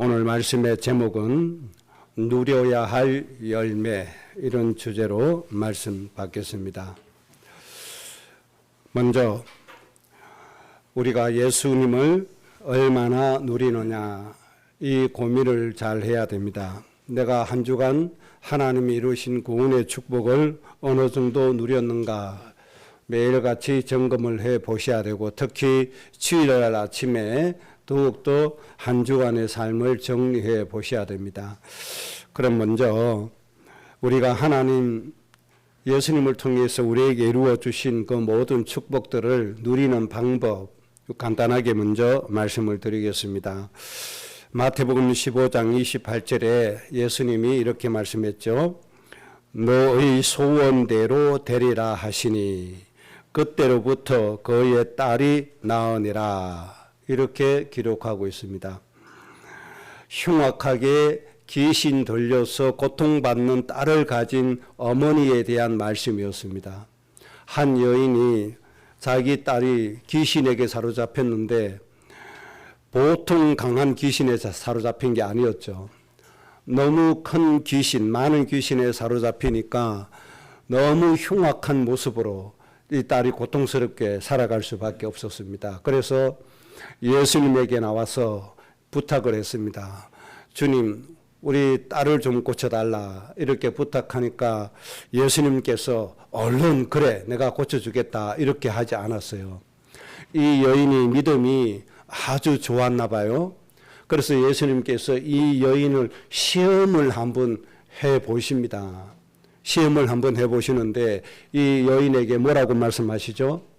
오늘 말씀의 제목은 누려야 할 열매, 이런 주제로 말씀 받겠습니다. 먼저 우리가 예수님을 얼마나 누리느냐, 이 고민을 잘 해야 됩니다. 내가 한 주간 하나님이 이루신 구원의 축복을 어느 정도 누렸는가 매일같이 점검을 해 보셔야 되고, 특히 주일날 아침에 더욱더 한 주간의 삶을 정리해 보셔야 됩니다. 그럼 먼저 우리가 하나님 예수님을 통해서 우리에게 이루어 주신 그 모든 축복들을 누리는 방법 간단하게 먼저 말씀을 드리겠습니다. 마태복음 15장 28절에 예수님이 이렇게 말씀했죠. 너의 소원대로 되리라 하시니 그때로부터 그의 딸이 나으니라, 이렇게 기록하고 있습니다. 흉악하게 귀신 들려서 고통받는 딸을 가진 어머니에 대한 말씀이었습니다. 한 여인이 자기 딸이 귀신에게 사로잡혔는데 보통 강한 귀신에 사로잡힌 게 아니었죠. 너무 큰 귀신, 많은 귀신에 사로잡히니까 너무 흉악한 모습으로 이 딸이 고통스럽게 살아갈 수밖에 없었습니다. 그래서 예수님에게 나와서 부탁을 했습니다. 주님, 우리 딸을 좀 고쳐달라, 이렇게 부탁하니까 예수님께서 얼른 그래 내가 고쳐주겠다, 이렇게 하지 않았어요. 이 여인이 믿음이 아주 좋았나 봐요. 그래서 예수님께서 이 여인을 시험을 한번 해보십니다. 시험을 한번 해보시는데 이 여인에게 뭐라고 말씀하시죠?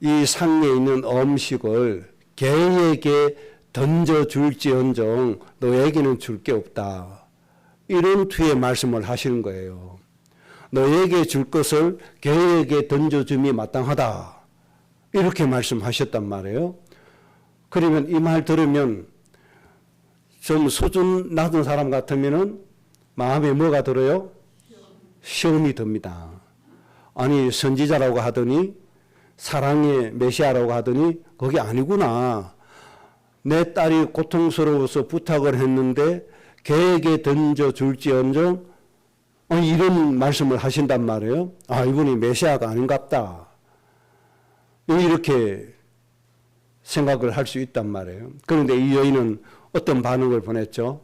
이 상에 있는 음식을 개에게 던져줄지언정 너에게는 줄 게 없다, 이런 뒤에 말씀을 하시는 거예요. 너에게 줄 것을 개에게 던져줌이 마땅하다, 이렇게 말씀하셨단 말이에요. 그러면 이 말 들으면 좀 수준 낮은 사람 같으면은 마음에 뭐가 들어요? 시험이 듭니다. 아니, 선지자라고 하더니, 사랑의 메시아라고 하더니 그게 아니구나. 내 딸이 고통스러워서 부탁을 했는데 개에게 던져줄지언정 이런 말씀을 하신단 말이에요. 아, 이분이 메시아가 아닌갑다, 이렇게 생각을 할 수 있단 말이에요. 그런데 이 여인은 어떤 반응을 보냈죠?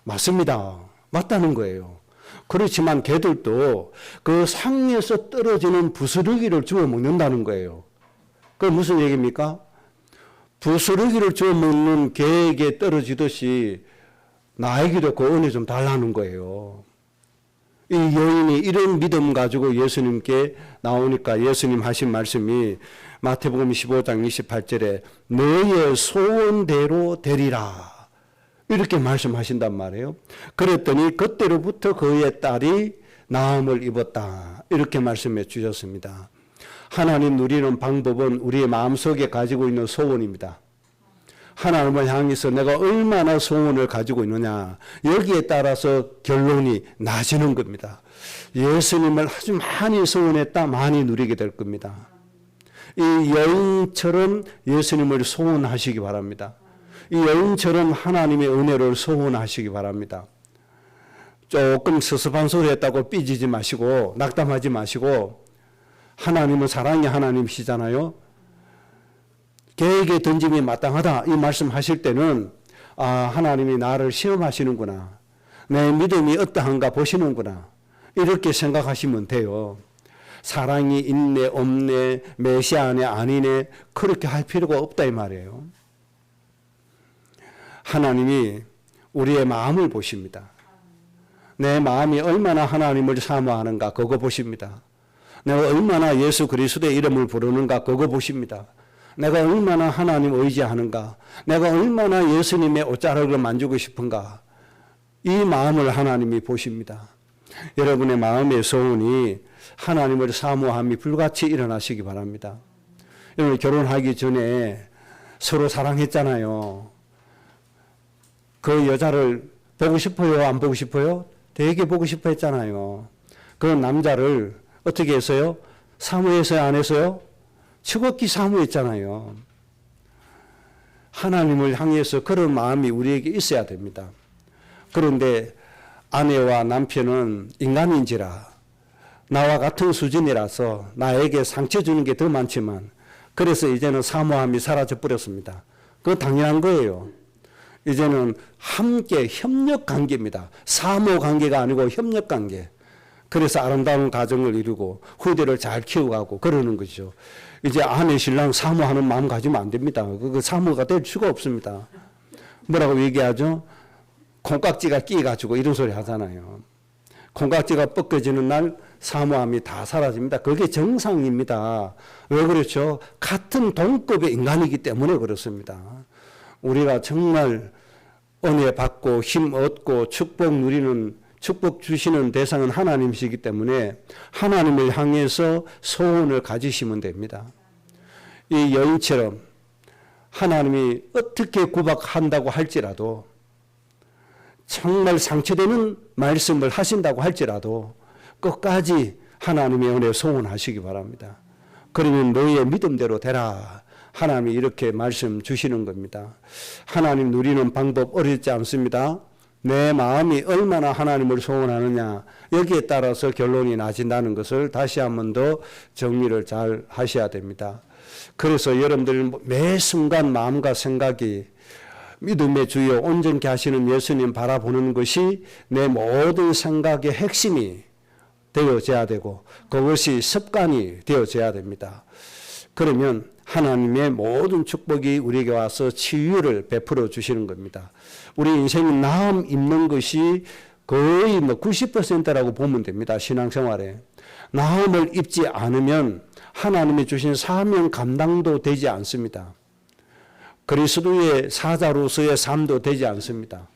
맞습니다, 맞다는 거예요. 그렇지만 개들도 그 상에서 떨어지는 부스러기를 주워 먹는다는 거예요. 그게 무슨 얘기입니까? 부스러기를 주워 먹는 개에게 떨어지듯이 나에게도 그 은혜 좀 달라는 거예요. 이 여인이 이런 믿음 가지고 예수님께 나오니까 예수님 하신 말씀이 마태복음 15장 28절에 너의 소원대로 되리라, 이렇게 말씀하신단 말이에요. 그랬더니 그때로부터 그의 딸이 나음을 입었다, 이렇게 말씀해 주셨습니다. 하나님 누리는 방법은 우리의 마음속에 가지고 있는 소원입니다. 하나님을 향해서 내가 얼마나 소원을 가지고 있느냐, 여기에 따라서 결론이 나지는 겁니다. 예수님을 아주 많이 소원했다, 많이 누리게 될 겁니다. 이 여인처럼 예수님을 소원하시기 바랍니다. 이 여인처럼 하나님의 은혜를 소원하시기 바랍니다. 조금 섭섭한 소리 했다고 삐지지 마시고 낙담하지 마시고, 하나님은 사랑의 하나님이시잖아요. 개에게 던짐이 마땅하다, 이 말씀하실 때는 아, 하나님이 나를 시험하시는구나, 내 믿음이 어떠한가 보시는구나, 이렇게 생각하시면 돼요. 사랑이 있네 없네, 메시아네 아니네, 그렇게 할 필요가 없다, 이 말이에요. 하나님이 우리의 마음을 보십니다. 내 마음이 얼마나 하나님을 사모하는가, 그거 보십니다. 내가 얼마나 예수 그리스도의 이름을 부르는가, 그거 보십니다. 내가 얼마나 하나님 의지하는가, 내가 얼마나 예수님의 옷자락을 만지고 싶은가, 이 마음을 하나님이 보십니다. 여러분의 마음의 소원이 하나님을 사모함이 불같이 일어나시기 바랍니다. 여러분, 결혼하기 전에 서로 사랑했잖아요. 그 여자를 보고 싶어요, 안 보고 싶어요? 되게 보고 싶어 했잖아요. 그 남자를 어떻게 했어요? 사모했어요, 안 했어요? 지극히 사모했잖아요. 하나님을 향해서 그런 마음이 우리에게 있어야 됩니다. 그런데 아내와 남편은 인간인지라 나와 같은 수준이라서 나에게 상처 주는 게 더 많지만 그래서 이제는 사모함이 사라져 버렸습니다. 그건 당연한 거예요. 이제는 함께 협력 관계입니다. 사모 관계가 아니고 협력 관계. 그래서 아름다운 가정을 이루고 후대를 잘 키워가고 그러는 거죠. 이제 아내 신랑 사모하는 마음 가지면 안 됩니다. 그 사모가 될 수가 없습니다. 뭐라고 얘기하죠? 콩깍지가 끼가지고 이런 소리 하잖아요. 콩깍지가 벗겨지는 날 사모함이 다 사라집니다. 그게 정상입니다. 왜 그렇죠? 같은 동급의 인간이기 때문에 그렇습니다. 우리가 정말 은혜 받고 힘 얻고 축복 누리는 축복 주시는 대상은 하나님이시기 때문에 하나님을 향해서 소원을 가지시면 됩니다. 이 여인처럼 하나님이 어떻게 구박한다고 할지라도 정말 상처되는 말씀을 하신다고 할지라도 끝까지 하나님의 은혜 소원하시기 바랍니다. 그러면 너희의 믿음대로 되라. 하나님이 이렇게 말씀 주시는 겁니다. 하나님 누리는 방법 어렵지 않습니다. 내 마음이 얼마나 하나님을 소원하느냐 여기에 따라서 결론이 나진다는 것을 다시 한 번 더 정리를 잘 하셔야 됩니다. 그래서 여러분들 매 순간 마음과 생각이 믿음의 주여 온전케 하시는 예수님 바라보는 것이 내 모든 생각의 핵심이 되어져야 되고 그것이 습관이 되어져야 됩니다. 그러면 하나님의 모든 축복이 우리에게 와서 치유를 베풀어 주시는 겁니다. 우리 인생은 나음 입는 것이 거의 90%라고 보면 됩니다. 신앙생활에. 나음을 입지 않으면 하나님이 주신 사명 감당도 되지 않습니다. 그리스도의 사자로서의 삶도 되지 않습니다.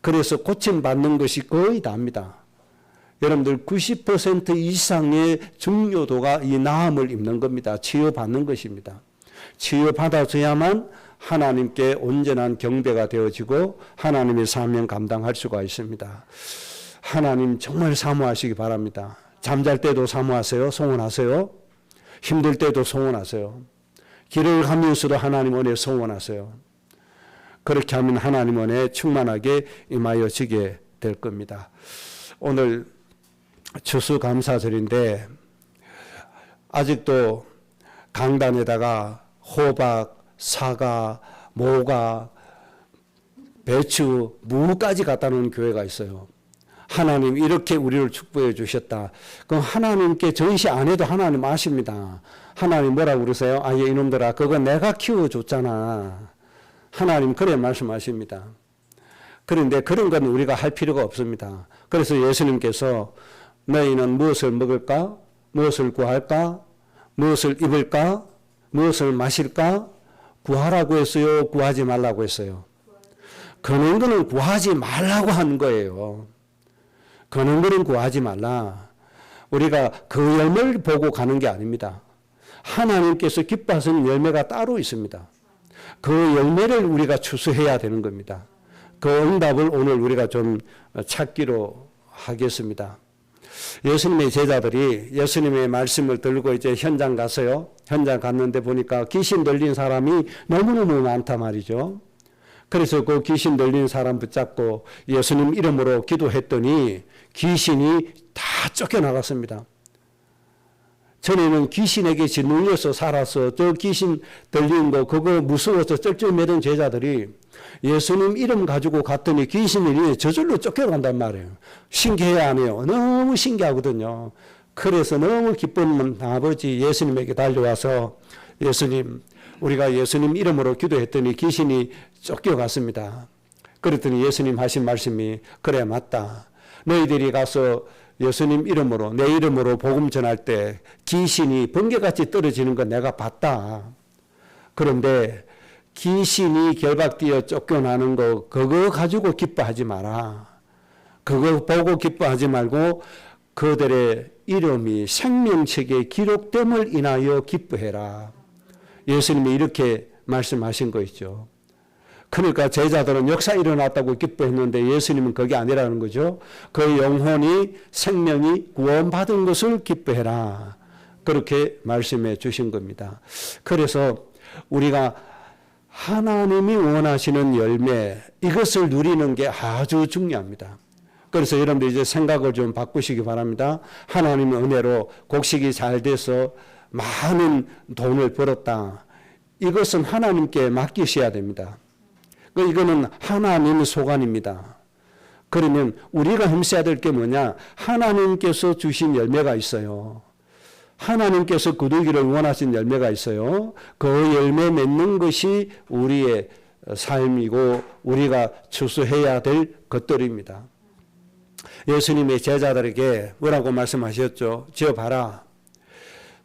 그래서 고침받는 것이 거의 다입니다. 여러분들 90% 이상의 중요도가 이 나음을 입는 겁니다. 치유받는 것입니다. 치유받아져야만 하나님께 온전한 경배가 되어지고 하나님의 사명 감당할 수가 있습니다. 하나님 정말 사모하시기 바랍니다. 잠잘 때도 사모하세요. 소원하세요. 힘들 때도 소원하세요. 길을 가면서도 하나님 은혜 소원하세요. 그렇게 하면 하나님 은혜 충만하게 임하여지게 될 겁니다. 오늘 추수감사절인데 아직도 강단에다가 호박, 사과, 모가, 배추, 무까지 갖다 놓은 교회가 있어요. 하나님 이렇게 우리를 축복해 주셨다. 그럼 하나님께 전시 안 해도 하나님 아십니다. 하나님 뭐라고 그러세요? 아, 이놈들아 그거 내가 키워줬잖아. 하나님 그래 말씀하십니다. 그런데 그런 건 우리가 할 필요가 없습니다. 그래서 예수님께서 너희는 무엇을 먹을까? 무엇을 구할까? 무엇을 입을까? 무엇을 마실까? 구하라고 했어요? 구하지 말라고 했어요? 그런 거는 구하지 말라고 한 거예요. 그런 거는 구하지 말라. 우리가 그 열매를 보고 가는 게 아닙니다. 하나님께서 기뻐하시는 열매가 따로 있습니다. 그 열매를 우리가 추수해야 되는 겁니다. 그 응답을 오늘 우리가 좀 찾기로 하겠습니다. 예수님의 제자들이 예수님의 말씀을 들고 이제 현장 갔어요. 현장 갔는데 보니까 귀신 들린 사람이 너무너무 많단 말이죠. 그래서 그 귀신 들린 사람 붙잡고 예수님 이름으로 기도했더니 귀신이 다 쫓겨나갔습니다. 전에는 귀신에게 짓눌려서 살아서 저 귀신 들린 거 그거 무서워서 쩔쩔매던 제자들이 예수님 이름 가지고 갔더니 귀신이 저절로 쫓겨간단 말이에요. 신기해 안 해요? 너무 신기하거든요. 그래서 너무 기쁜 아버지 예수님에게 달려와서 예수님 우리가 예수님 이름으로 기도했더니 귀신이 쫓겨갔습니다. 그랬더니 예수님 하신 말씀이 그래 맞다. 너희들이 가서 예수님 이름으로 내 이름으로 복음 전할 때 귀신이 번개같이 떨어지는 건 내가 봤다. 그런데 귀신이 결박되어 쫓겨나는 거 그거 가지고 기뻐하지 마라. 그거 보고 기뻐하지 말고 그들의 이름이 생명책에 기록됨을 인하여 기뻐해라. 예수님이 이렇게 말씀하신 거 있죠. 그러니까 제자들은 역사 일어났다고 기뻐했는데 예수님은 그게 아니라는 거죠. 그 영혼이 생명이 구원받은 것을 기뻐해라. 그렇게 말씀해 주신 겁니다. 그래서 우리가 하나님이 원하시는 열매, 이것을 누리는 게 아주 중요합니다. 그래서 여러분들 이제 생각을 좀 바꾸시기 바랍니다. 하나님의 은혜로 곡식이 잘 돼서 많은 돈을 벌었다. 이것은 하나님께 맡기셔야 됩니다. 이거는 하나님의 소관입니다. 그러면 우리가 힘써야 될 게 뭐냐? 하나님께서 주신 열매가 있어요. 하나님께서 거두기를 원하신 열매가 있어요. 그 열매 맺는 것이 우리의 삶이고 우리가 추수해야 될 것들입니다. 예수님의 제자들에게 뭐라고 말씀하셨죠? 지어 봐라.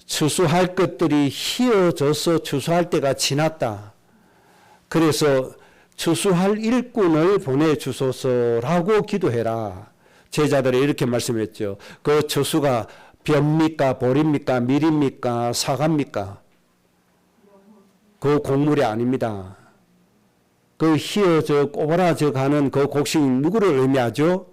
추수할 것들이 희어져서 추수할 때가 지났다. 그래서 추수할 일꾼을 보내주소서라고 기도해라. 제자들이 이렇게 말씀했죠. 그 추수가 벼입니까? 보리입니까? 밀입니까? 사과입니까? 그 곡물이 아닙니다. 그 희어져 꼬부라져 가는 그 곡식이 누구를 의미하죠?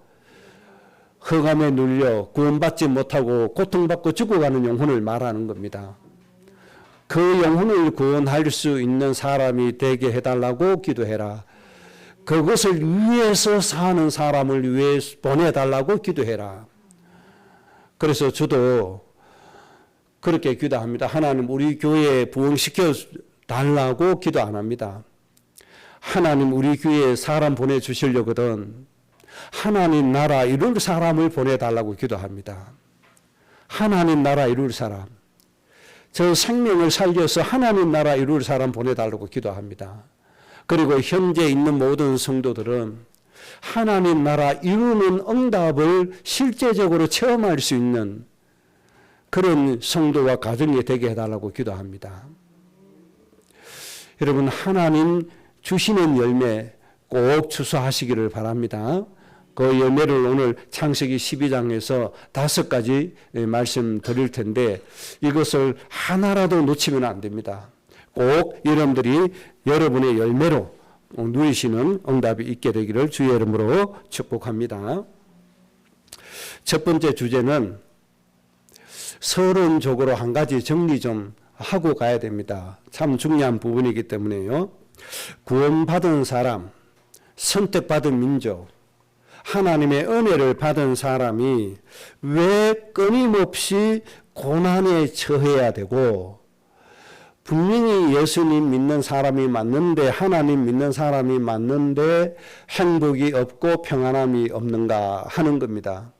흑암에 눌려 구원받지 못하고 고통받고 죽어가는 영혼을 말하는 겁니다. 그 영혼을 구원할 수 있는 사람이 되게 해달라고 기도해라. 그것을 위해서 사는 사람을 위해 보내달라고 기도해라. 그래서 저도 그렇게 기도합니다. 하나님 우리 교회에 부흥시켜 달라고 기도 안 합니다. 하나님 우리 교회에 사람 보내주시려거든 하나님 나라 이룰 사람을 보내달라고 기도합니다. 하나님 나라 이룰 사람. 저 생명을 살려서 하나님 나라 이룰 사람 보내달라고 기도합니다. 그리고 현재 있는 모든 성도들은 하나님 나라 이루는 응답을 실제적으로 체험할 수 있는 그런 성도와 가정이 되게 해달라고 기도합니다. 여러분 하나님 주시는 열매 꼭 추수하시기를 바랍니다. 그 열매를 오늘 창세기 12장에서 5가지 말씀드릴 텐데 이것을 하나라도 놓치면 안 됩니다. 꼭 여러분들이 여러분의 열매로 누리시는 응답이 있게 되기를 주의 이름으로 축복합니다. 첫 번째 주제는 서론적으로 한 가지 정리 좀 하고 가야 됩니다. 참 중요한 부분이기 때문에요. 구원받은 사람, 선택받은 민족, 하나님의 은혜를 받은 사람이 왜 끊임없이 고난에 처해야 되고 분명히 예수님 믿는 사람이 맞는데 하나님 믿는 사람이 맞는데 행복이 없고 평안함이 없는가 하는 겁니다.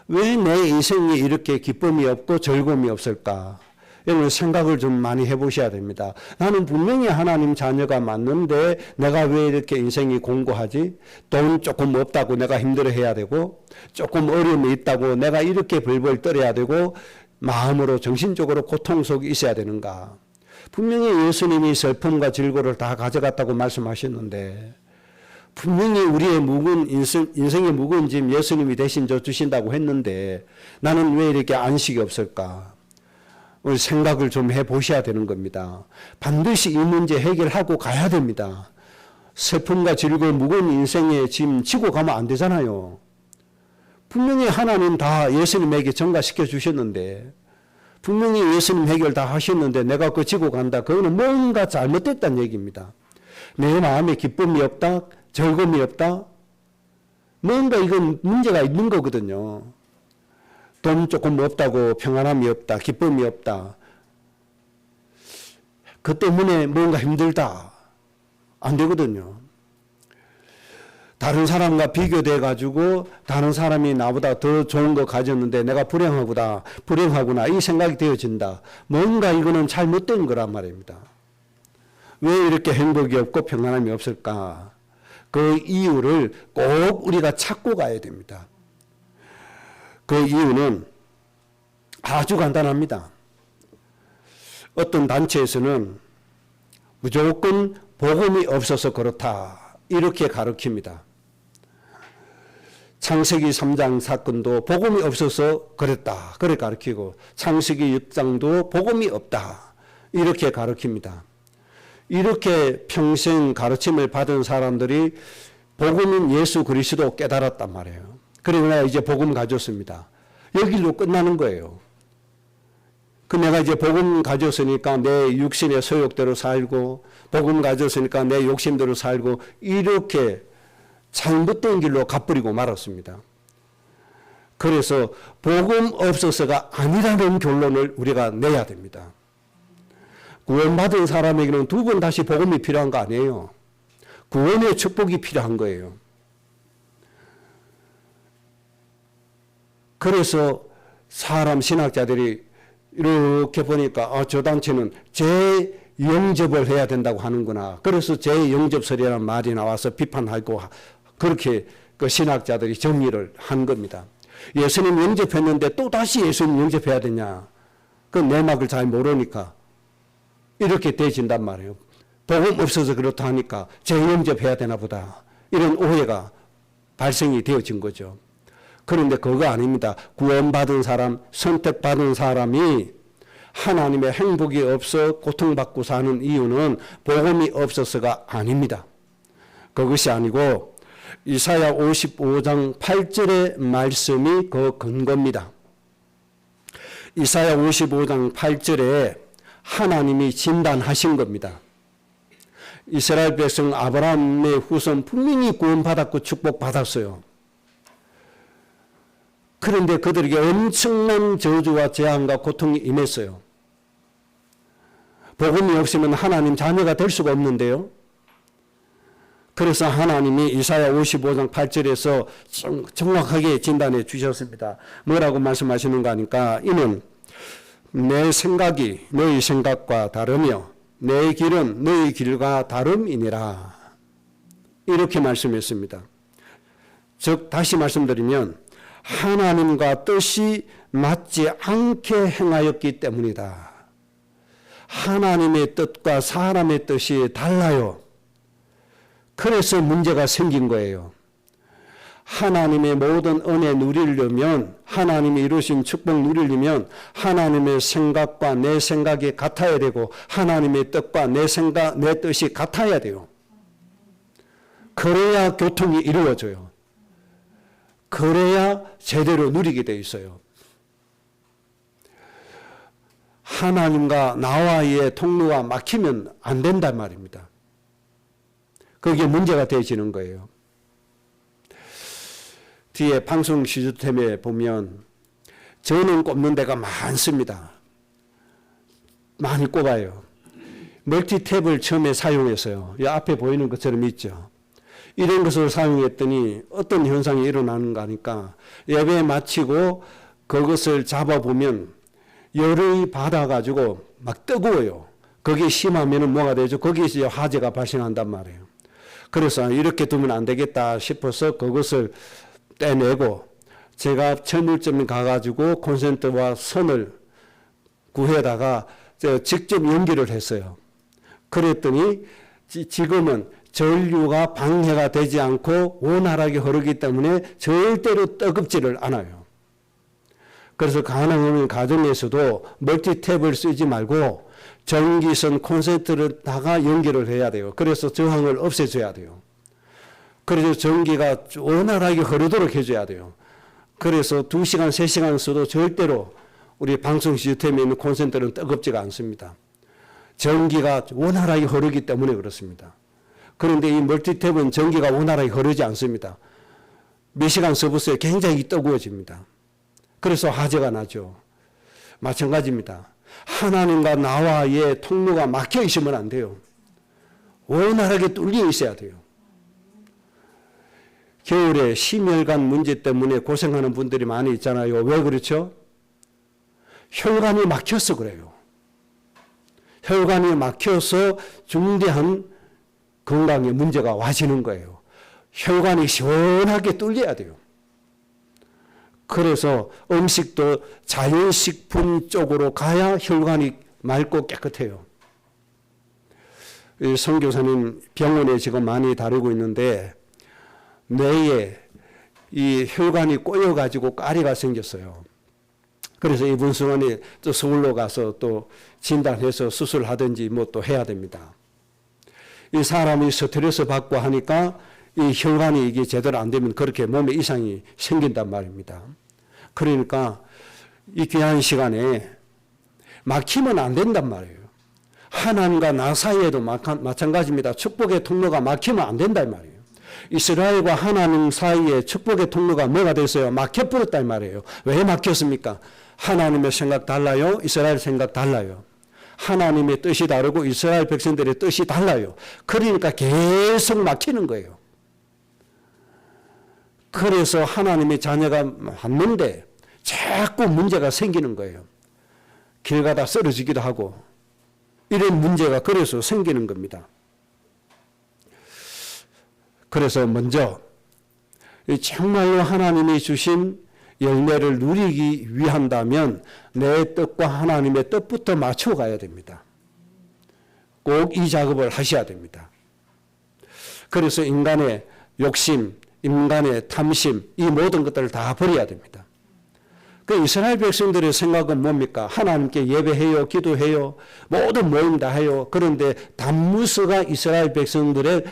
왜 내 인생에 이렇게 기쁨이 없고 즐거움이 없을까? 여러분 생각을 좀 많이 해보셔야 됩니다. 나는 분명히 하나님 자녀가 맞는데 내가 왜 이렇게 인생이 공고하지? 돈 조금 없다고 내가 힘들어해야 되고 조금 어려움이 있다고 내가 이렇게 벌벌 떨어야 되고 마음으로 정신적으로 고통 속에 있어야 되는가? 분명히 예수님이 슬픔과 즐거움을 다 가져갔다고 말씀하셨는데 분명히 우리의 인생의 무거운 짐 예수님이 대신 져주신다고 했는데 나는 왜 이렇게 안식이 없을까? 우리 생각을 좀 해보셔야 되는 겁니다. 반드시 이 문제 해결하고 가야 됩니다. 슬픔과 즐거움 무거운 인생의 짐 지고 가면 안 되잖아요. 분명히 하나님 다 예수님에게 전가시켜 주셨는데 분명히 예수님 해결 다 하셨는데 내가 그거 지고 간다. 그거는 뭔가 잘못됐다는 얘기입니다. 내 마음에 기쁨이 없다. 즐거움이 없다. 뭔가 이건 문제가 있는 거거든요. 돈 조금 없다고 평안함이 없다. 기쁨이 없다. 그 때문에 뭔가 힘들다. 안 되거든요. 다른 사람과 비교돼 가지고 다른 사람이 나보다 더 좋은 거 가졌는데 내가 불행하구나 이 생각이 되어진다. 뭔가 이거는 잘못된 거란 말입니다. 왜 이렇게 행복이 없고 평안함이 없을까? 그 이유를 꼭 우리가 찾고 가야 됩니다. 그 이유는 아주 간단합니다. 어떤 단체에서는 무조건 복음이 없어서 그렇다. 이렇게 가르칩니다. 창세기 3장 사건도 복음이 없어서 그랬다. 그렇게 가르치고 창세기 6장도 복음이 없다. 이렇게 가르칩니다. 이렇게 평생 가르침을 받은 사람들이 복음인 예수 그리스도 깨달았단 말이에요. 그리고 내가 이제 복음 가졌습니다. 여기로 끝나는 거예요. 그 내가 이제 복음 가졌으니까 내 육신의 소욕대로 살고, 복음 가졌으니까 내 욕심대로 살고, 이렇게 잘못된 길로 가버리고 말았습니다. 그래서 복음 없어서가 아니라는 결론을 우리가 내야 됩니다. 구원받은 사람에게는 두 번 다시 복음이 필요한 거 아니에요. 구원의 축복이 필요한 거예요. 그래서 사람 신학자들이 이렇게 보니까 저 단체는 재영접을 해야 된다고 하는구나. 그래서 재영접설이라는 말이 나와서 비판하고 그렇게 그 신학자들이 정리를 한 겁니다. 예수님 영접했는데 또 다시 예수님 영접해야 되냐. 그건 내막을 잘 모르니까 이렇게 되진단 말이에요. 복음 없어서 그렇다 하니까 재영접해야 되나 보다. 이런 오해가 발생이 되어진 거죠. 그런데 그거 아닙니다. 구원받은 사람, 선택받은 사람이 하나님의 행복이 없어 고통받고 사는 이유는 복음이 없어서가 아닙니다. 그것이 아니고 이사야 55장 8절의 말씀이 그 근거입니다. 이사야 55장 8절에 하나님이 진단하신 겁니다. 이스라엘 백성 아브라함의 후손 분명히 구원받았고 축복받았어요. 그런데 그들에게 엄청난 저주와 재앙과 고통이 임했어요. 복음이 없으면 하나님 자녀가 될 수가 없는데요. 그래서 하나님이 이사야 55장 8절에서 정확하게 진단해 주셨습니다. 뭐라고 말씀하시는가 하니까 이는 내 생각이 너희 생각과 다르며 내 길은 너희 길과 다름이니라. 이렇게 말씀했습니다. 즉 다시 말씀드리면 하나님과 뜻이 맞지 않게 행하였기 때문이다. 하나님의 뜻과 사람의 뜻이 달라요. 그래서 문제가 생긴 거예요. 하나님의 모든 은혜 누리려면, 하나님이 이루신 축복 누리려면 하나님의 생각과 내 생각이 같아야 되고 하나님의 뜻과 내 생각, 내 뜻이 같아야 돼요. 그래야 교통이 이루어져요. 그래야 제대로 누리게 돼 있어요. 하나님과 나와의 통로가 막히면 안 된단 말입니다. 그게 문제가 되어지는 거예요. 뒤에 방송 시스템에 보면 저는 꼽는 데가 많습니다. 많이 꼽아요. 멀티탭을 처음에 사용했어요. 이 앞에 보이는 것처럼 있죠. 이런 것을 사용했더니 어떤 현상이 일어나는가 하니까 예배 마치고 그것을 잡아보면 열이 받아가지고 막 뜨거워요. 그게 심하면 뭐가 되죠? 거기서 화재가 발생한단 말이에요. 그래서 이렇게 두면 안 되겠다 싶어서 그것을 떼내고 제가 철물점에 가가지고 콘센트와 선을 구해다가 직접 연기를 했어요. 그랬더니 지금은 전류가 방해가 되지 않고 원활하게 흐르기 때문에 절대로 뜨겁지를 않아요. 그래서 가능하면 가정에서도 멀티탭을 쓰지 말고 전기선 콘센트를다가 연결을 해야 돼요. 그래서 저항을 없애줘야 돼요. 그래서 전기가 원활하게 흐르도록 해줘야 돼요. 그래서 2시간, 3시간 써도 절대로 우리 방송 시스템에 있는 콘센트는 뜨겁지가 않습니다. 전기가 원활하게 흐르기 때문에 그렇습니다. 그런데 이 멀티탭은 전기가 원활하게 흐르지 않습니다. 몇 시간 써보세요. 굉장히 뜨거워집니다. 그래서 화재가 나죠. 마찬가지입니다. 하나님과 나와의 통로가 막혀 있으면 안 돼요. 원활하게 뚫려 있어야 돼요. 겨울에 심혈관 문제 때문에 고생하는 분들이 많이 있잖아요. 왜 그렇죠? 혈관이 막혀서 그래요. 혈관이 막혀서 중대한 건강에 문제가 와지는 거예요. 혈관이 시원하게 뚫려야 돼요. 그래서 음식도 자연식품 쪽으로 가야 혈관이 맑고 깨끗해요. 선교사님 병원에 지금 많이 다루고 있는데 뇌에 이 혈관이 꼬여가지고 까리가 생겼어요. 그래서 이분 수원이 또 서울로 가서 또 진단해서 수술하든지 뭐 또 해야 됩니다. 이 사람이 스트레스 받고 하니까 이 혈관이 이게 제대로 안 되면 그렇게 몸에 이상이 생긴단 말입니다. 그러니까 이 귀한 시간에 막히면 안 된단 말이에요. 하나님과 나 사이에도 마찬가지입니다. 축복의 통로가 막히면 안 된다 이 말이에요. 이스라엘과 하나님 사이에 축복의 통로가 뭐가 됐어요? 막혀버렸다 이 말이에요. 왜 막혔습니까? 하나님의 생각 달라요. 이스라엘 생각 달라요. 하나님의 뜻이 다르고 이스라엘 백성들의 뜻이 달라요. 그러니까 계속 막히는 거예요. 그래서 하나님의 자녀가 맞는데 자꾸 문제가 생기는 거예요. 길 가다 쓰러지기도 하고 이런 문제가 그래서 생기는 겁니다. 그래서 먼저 정말로 하나님이 주신 열매를 누리기 위한다면 내 뜻과 하나님의 뜻부터 맞춰 가야 됩니다. 꼭 이 작업을 하셔야 됩니다. 그래서 인간의 욕심, 인간의 탐심, 이 모든 것들을 다 버려야 됩니다. 그 이스라엘 백성들의 생각은 뭡니까? 하나님께 예배해요, 기도해요, 모든 모임 다 해요. 그런데 담무스가 이스라엘 백성들의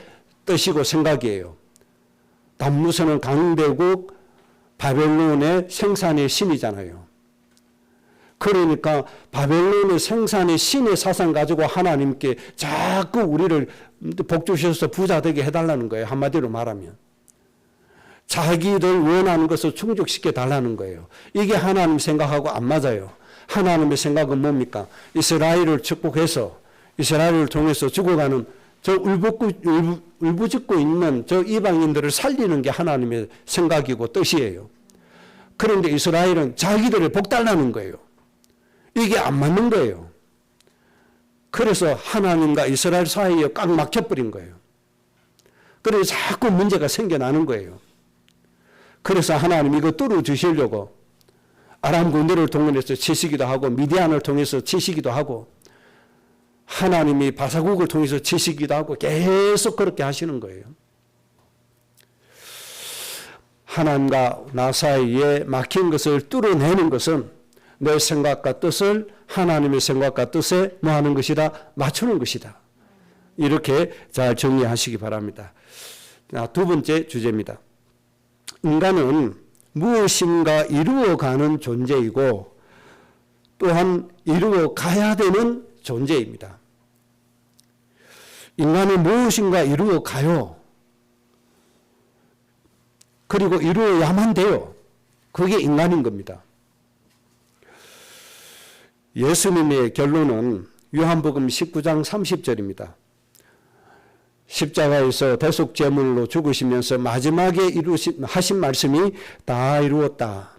뜻이고 생각이에요. 담무스는 강대국 바벨론의 생산의 신이잖아요. 그러니까 바벨론의 생산의 신의 사상 가지고 하나님께 자꾸 우리를 복 주셔서 부자 되게 해달라는 거예요. 한마디로 말하면. 자기들 원하는 것을 충족시켜 달라는 거예요. 이게 하나님 생각하고 안 맞아요. 하나님의 생각은 뭡니까? 이스라엘을 축복해서 이스라엘을 통해서 죽어가는 저 울부짖고 있는 저 이방인들을 살리는 게 하나님의 생각이고 뜻이에요. 그런데 이스라엘은 자기들을 복 달라는 거예요. 이게 안 맞는 거예요. 그래서 하나님과 이스라엘 사이에 꽉 막혀버린 거예요. 그래서 자꾸 문제가 생겨나는 거예요. 그래서 하나님 이거 뚫어주시려고 아람 군대를 동원해서 치시기도 하고 미디안을 통해서 치시기도 하고 하나님이 바사국을 통해서 치시기도 하고 계속 그렇게 하시는 거예요. 하나님과 나 사이에 막힌 것을 뚫어내는 것은 내 생각과 뜻을 하나님의 생각과 뜻에 뭐 하는 것이다? 맞추는 것이다. 이렇게 잘 정리하시기 바랍니다. 두 번째 주제입니다. 인간은 무엇인가 이루어가는 존재이고 또한 이루어가야 되는 존재입니다. 인간은 무엇인가 이루어가요. 그리고 이루어야만 돼요. 그게 인간인 겁니다. 예수님의 결론은 요한복음 19장 30절입니다. 십자가에서 대속제물로 죽으시면서 마지막에 하신 말씀이 다 이루었다.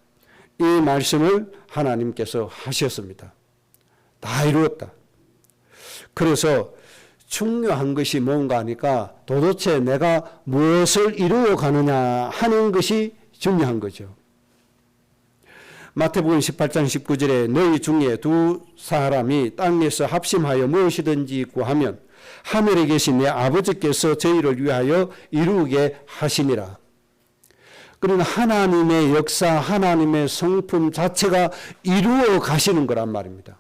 이 말씀을 하나님께서 하셨습니다. 다 이루었다. 그래서 중요한 것이 뭔가 하니까 도대체 내가 무엇을 이루어 가느냐 하는 것이 중요한 거죠. 마태복음 18장 19절에 너희 중에 두 사람이 땅에서 합심하여 무엇이든지 구하면 하늘에 계신 내 아버지께서 저희를 위하여 이루게 하시니라. 그러나 하나님의 역사, 하나님의 성품 자체가 이루어 가시는 거란 말입니다.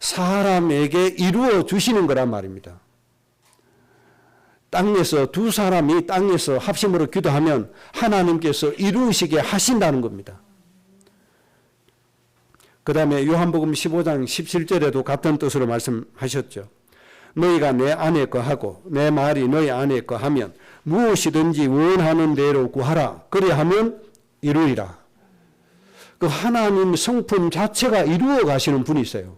사람에게 이루어 주시는 거란 말입니다. 땅에서 두 사람이 땅에서 합심으로 기도하면 하나님께서 이루시게 하신다는 겁니다. 그 다음에 요한복음 15장 17절에도 같은 뜻으로 말씀하셨죠. 너희가 내 안에 거하고 내 말이 너희 안에 거하면 무엇이든지 원하는 대로 구하라. 그리하면 이루리라. 그 하나님 성품 자체가 이루어 가시는 분이 있어요.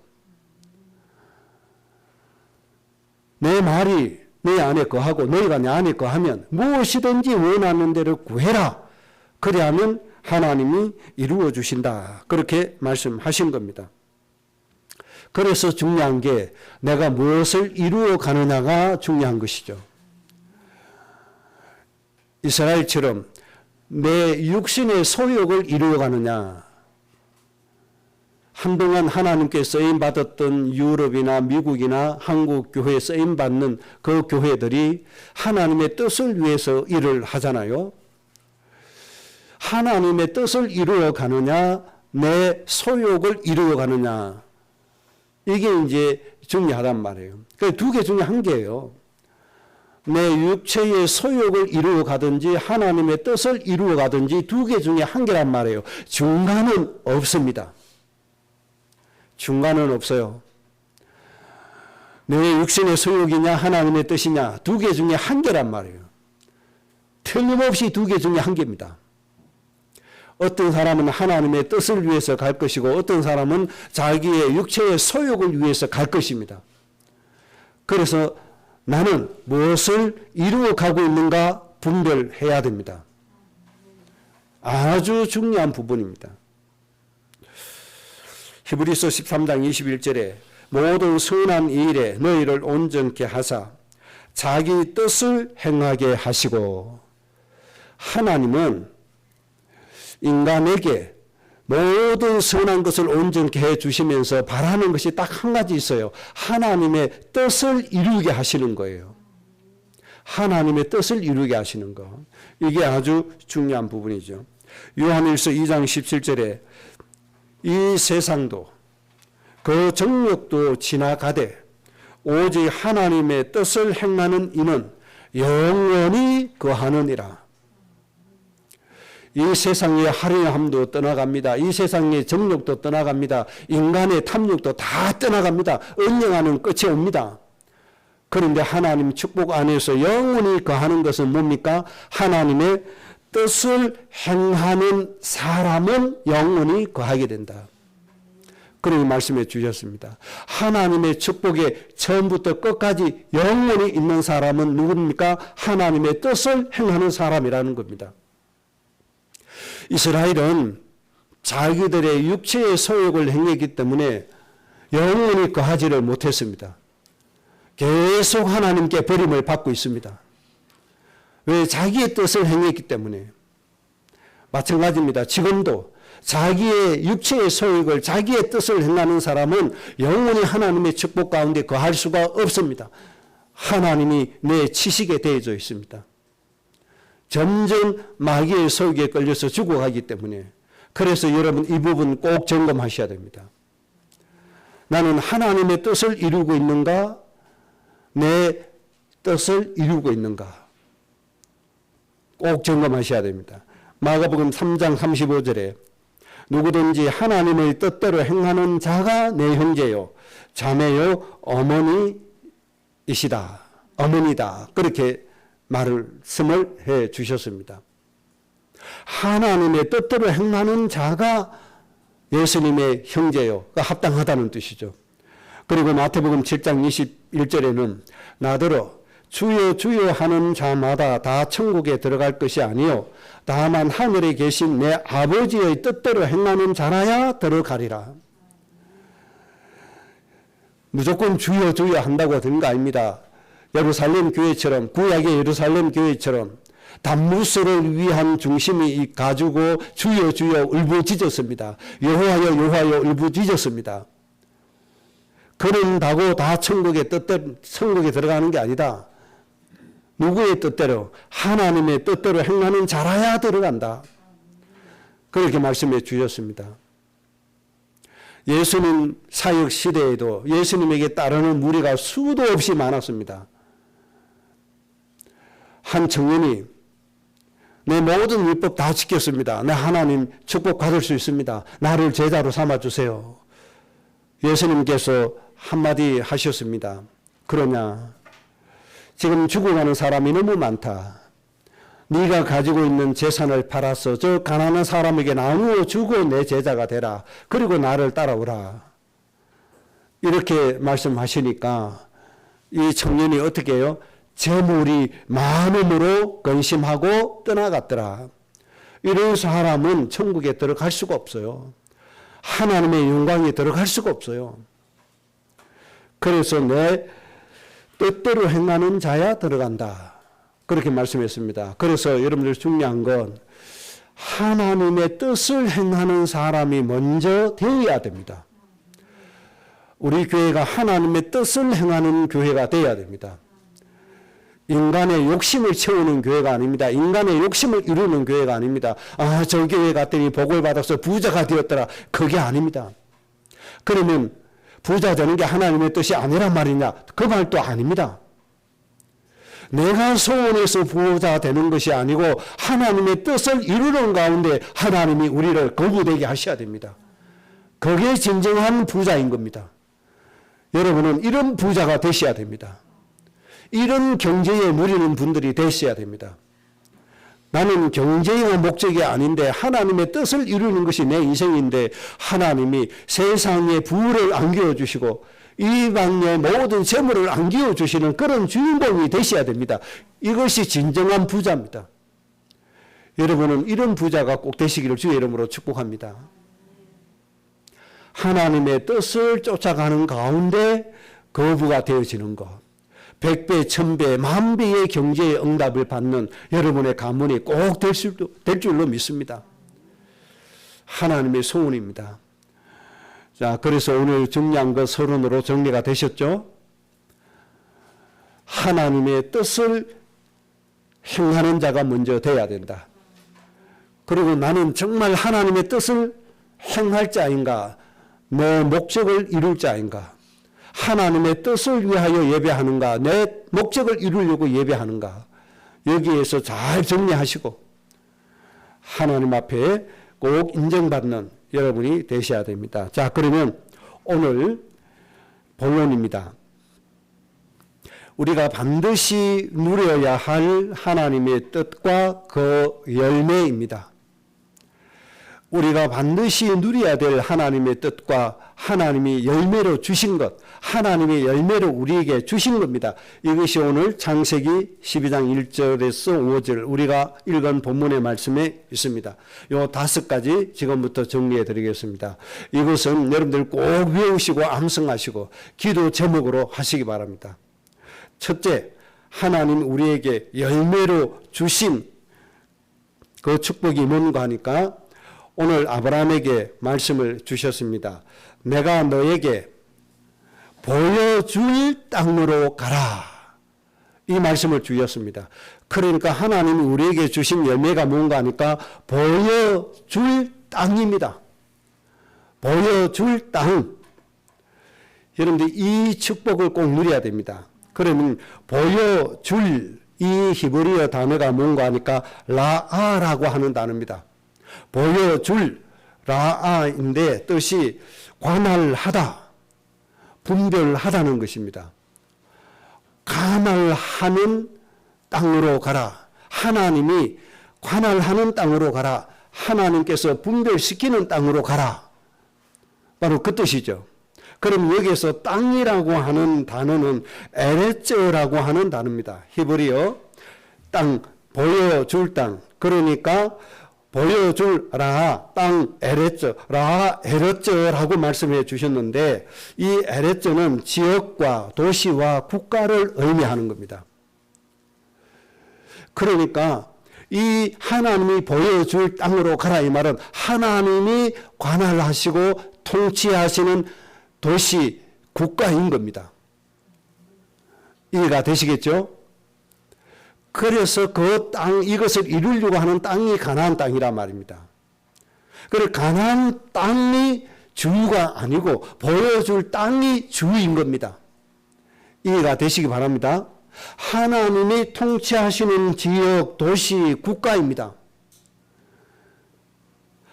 내 말이 너희 안에 거하고 너희가 내 안에 거하면 무엇이든지 원하는 대로 구해라. 그리하면 하나님이 이루어 주신다. 그렇게 말씀하신 겁니다. 그래서 중요한 게 내가 무엇을 이루어 가느냐가 중요한 것이죠. 이스라엘처럼 내 육신의 소욕을 이루어 가느냐. 한동안 하나님께 쓰임받았던 유럽이나 미국이나 한국 교회에 쓰임받는 그 교회들이 하나님의 뜻을 위해서 일을 하잖아요. 하나님의 뜻을 이루어 가느냐, 내 소욕을 이루어 가느냐. 이게 이제 중요하단 말이에요. 그 두 개 중에 한 개예요. 내 육체의 소욕을 이루어 가든지 하나님의 뜻을 이루어 가든지 두 개 중에 한 개란 말이에요. 중간은 없습니다. 중간은 없어요. 내 육신의 소욕이냐 하나님의 뜻이냐 두 개 중에 한 개란 말이에요. 틀림없이 두 개 중에 한 개입니다. 어떤 사람은 하나님의 뜻을 위해서 갈 것이고 어떤 사람은 자기의 육체의 소욕을 위해서 갈 것입니다. 그래서 나는 무엇을 이루어 가고 있는가 분별해야 됩니다. 아주 중요한 부분입니다. 히브리서 13장 21절에 모든 선한 일에 너희를 온전케 하사 자기 뜻을 행하게 하시고, 하나님은 인간에게 모든 선한 것을 온전케 해 주시면서 바라는 것이 딱 한 가지 있어요. 하나님의 뜻을 이루게 하시는 거예요. 하나님의 뜻을 이루게 하시는 것. 이게 아주 중요한 부분이죠. 요한일서 2장 17절에 이 세상도 그 정욕도 지나가되 오직 하나님의 뜻을 행하는 이는 영원히 거하느니라. 이 세상의 화려함도 떠나갑니다. 이 세상의 정욕도 떠나갑니다. 인간의 탐욕도 다 떠나갑니다. 언젠가는 끝이 옵니다. 그런데 하나님 축복 안에서 영원히 거하는 것은 뭡니까? 하나님의 뜻을 행하는 사람은 영원히 거하게 된다. 그렇게 말씀해 주셨습니다. 하나님의 축복에 처음부터 끝까지 영원히 있는 사람은 누굽니까? 하나님의 뜻을 행하는 사람이라는 겁니다. 이스라엘은 자기들의 육체의 소욕을 행했기 때문에 영원히 거하지를 못했습니다. 계속 하나님께 버림을 받고 있습니다. 왜? 자기의 뜻을 행했기 때문에. 마찬가지입니다. 지금도 자기의 육체의 소욕을, 자기의 뜻을 행하는 사람은 영원히 하나님의 축복 가운데 거할 수가 없습니다. 하나님이 내치시게 되어져 있습니다. 점점 마귀의 소욕에 걸려서 죽어가기 때문에. 그래서 여러분 이 부분 꼭 점검하셔야 됩니다. 나는 하나님의 뜻을 이루고 있는가? 내 뜻을 이루고 있는가? 꼭 점검하셔야 됩니다. 마가복음 3장 35절에 누구든지 하나님의 뜻대로 행하는 자가 내 형제요, 자매요, 어머니이시다. 어머니다. 그렇게 말씀을 해 주셨습니다. 하나님의 뜻대로 행하는 자가 예수님의 형제요, 합당하다는 뜻이죠. 그리고 마태복음 7장 21절에는 나더러 주여 주여 하는 자마다 다 천국에 들어갈 것이 아니요 다만 하늘에 계신 내 아버지의 뜻대로 행하는 자라야 들어가리라. 무조건 주여 주여 한다고 되는 거 아닙니다. 예루살렘 교회처럼, 구약의 예루살렘 교회처럼 단무스를 위한 중심이 가지고 주여 주여 울부짖었습니다. 여호와여 여호와여 울부짖었습니다. 그런다고 다 천국의 뜻대로, 천국에 들어가는 게 아니다. 누구의 뜻대로? 하나님의 뜻대로 행하는 자라야 들어간다. 그렇게 말씀해 주셨습니다. 예수님 사역 시대에도 예수님에게 따르는 무리가 수도 없이 많았습니다. 한 청년이 내 모든 율법 다 지켰습니다. 내 하나님 축복 받을 수 있습니다. 나를 제자로 삼아주세요. 예수님께서 한마디 하셨습니다. 그러냐? 지금 죽어가는 사람이 너무 많다. 네가 가지고 있는 재산을 팔아서 저 가난한 사람에게 나누어 주고 내 제자가 되라. 그리고 나를 따라오라. 이렇게 말씀하시니까 이 청년이 어떻게 해요? 재물이 많음으로 근심하고 떠나갔더라. 이런 사람은 천국에 들어갈 수가 없어요. 하나님의 영광에 들어갈 수가 없어요. 그래서 내 뜻대로 행하는 자야 들어간다. 그렇게 말씀했습니다. 그래서 여러분들 중요한 건 하나님의 뜻을 행하는 사람이 먼저 되어야 됩니다. 우리 교회가 하나님의 뜻을 행하는 교회가 되어야 됩니다. 인간의 욕심을 채우는 교회가 아닙니다. 인간의 욕심을 이루는 교회가 아닙니다. 아, 저 교회 갔더니 복을 받아서 부자가 되었더라. 그게 아닙니다. 그러면 부자 되는 게 하나님의 뜻이 아니란 말이냐? 그 말도 아닙니다. 내가 소원해서 부자 되는 것이 아니고 하나님의 뜻을 이루는 가운데 하나님이 우리를 거부되게 하셔야 됩니다. 그게 진정한 부자인 겁니다. 여러분은 이런 부자가 되셔야 됩니다. 이런 경제에 누리는 분들이 되셔야 됩니다. 나는 경제의 목적이 아닌데 하나님의 뜻을 이루는 것이 내 인생인데 하나님이 세상에 부를 안겨 주시고 이방의 모든 재물을 안겨 주시는 그런 주인공이 되셔야 됩니다. 이것이 진정한 부자입니다. 여러분은 이런 부자가 꼭 되시기를 주의 이름으로 축복합니다. 하나님의 뜻을 쫓아가는 가운데 거부가 되어지는 것. 100배, 1000배, 만배의 경제의 응답을 받는 여러분의 가문이 꼭 될 줄로 믿습니다. 하나님의 소원입니다. 자, 그래서 오늘 정리한 것 서론으로 정리가 되셨죠? 하나님의 뜻을 행하는 자가 먼저 돼야 된다. 그리고 나는 정말 하나님의 뜻을 행할 자인가? 내 목적을 이룰 자인가? 하나님의 뜻을 위하여 예배하는가? 내 목적을 이루려고 예배하는가? 여기에서 잘 정리하시고 하나님 앞에 꼭 인정받는 여러분이 되셔야 됩니다. 자, 그러면 오늘 본론입니다. 우리가 반드시 누려야 할 하나님의 뜻과 그 열매입니다. 우리가 반드시 누려야 될 하나님의 뜻과 하나님이 열매로 주신 것, 하나님의 열매로 우리에게 주신 겁니다. 이것이 오늘 창세기 12장 1절에서 5절 우리가 읽은 본문의 말씀에 있습니다. 요 5가지 지금부터 정리해 드리겠습니다. 이것은 여러분들 꼭 외우시고 암송하시고 기도 제목으로 하시기 바랍니다. 첫째, 하나님 우리에게 열매로 주신 그 축복이 뭔가 하니까 오늘 아브라함에게 말씀을 주셨습니다. 내가 너에게 보여줄 땅으로 가라. 이 말씀을 주셨습니다. 그러니까 하나님이 우리에게 주신 열매가 뭔가 하니까 보여줄 땅입니다. 보여줄 땅. 여러분들 이 축복을 꼭 누려야 됩니다. 그러면 보여줄 이 히브리어 단어가 뭔가 하니까 라아라고 하는 단어입니다. 보여줄 라아인데 뜻이 관할하다, 분별하다는 것입니다. 관할하는 땅으로 가라. 하나님이 관할하는 땅으로 가라. 하나님께서 분별시키는 땅으로 가라. 바로 그 뜻이죠. 그럼 여기에서 땅이라고 하는 단어는 에레츠라고 하는 단어입니다. 히브리어 땅, 보여줄 땅. 그러니까 보여줄 라하, 땅 에레츠, 라하 에레츠라고 말씀해 주셨는데 이 에레츠는 지역과 도시와 국가를 의미하는 겁니다. 그러니까 이 하나님이 보여줄 땅으로 가라 이 말은 하나님이 관할하시고 통치하시는 도시, 국가인 겁니다. 이해가 되시겠죠? 그래서 그 땅, 이것을 이루려고 하는 땅이 가나안 땅이란 말입니다. 그래서 가나안 땅이 주가 아니고 보여줄 땅이 주인 겁니다. 이해가 되시기 바랍니다. 하나님이 통치하시는 지역, 도시, 국가입니다.